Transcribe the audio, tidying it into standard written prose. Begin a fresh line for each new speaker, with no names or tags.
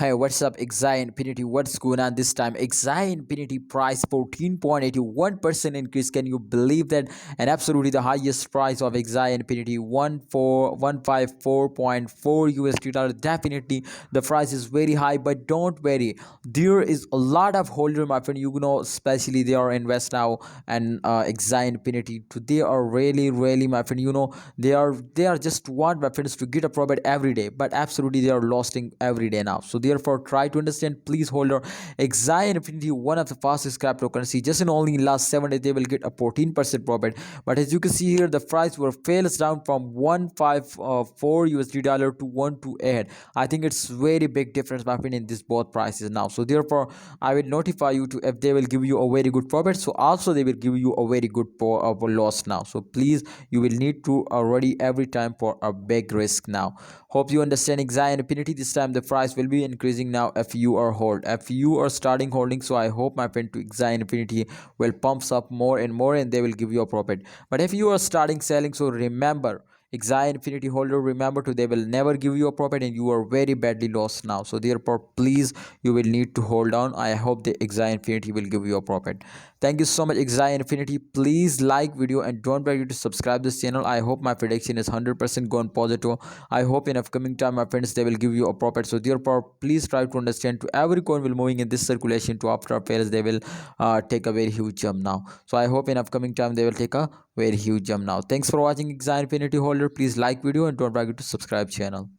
Hey, what's up, Axie Infinity? What's going on this time? Axie Infinity price 14.81% increase. Can you believe that? And absolutely the highest price of Axie Infinity 154.4 USD dollar. Definitely the price is very high, but don't worry. There is a lot of holder, my friend. You know, especially they are invest now and Axie Infinity. They are really, my friend. You know, they are just want my friends to get a profit every day, but absolutely they are losing every day now. So therefore try to understand. Please hold on. Axie Infinity, one of the fastest cryptocurrency, just in only last 7 days they will get a 14% profit. But as you can see here, the price were fails down from 154 USD dollar to 128. I think it's very big difference, my friend, in these both prices now. So therefore I will notify you to if they will give you a very good profit, so also they will give you a very good loss now. So please, you will need to ready every time for a big risk now. Hope you understand Axie Infinity. This time the price will be increasing now if you are hold, if you are starting holding. So I hope, my friend, to Axie Infinity will pumps up more and more and they will give you a profit. But if you are starting selling, so remember, Axie Infinity holder, remember to they will never give you a profit and you are very badly lost now. So therefore please, you will need to hold on. I hope the Axie Infinity will give you a profit. Thank you so much, Axie Infinity. Please like video and don't forget to subscribe this channel. I hope my prediction is 100% gone positive. I hope in upcoming time, my friends, they will give you a profit. So therefore please try to understand, to every coin will moving in this circulation to after fails they will take a very huge jump now. So I hope in upcoming time they will take a very huge jump now. Thanks for watching, Axie Infinity holder. Please like video and don't forget to subscribe channel.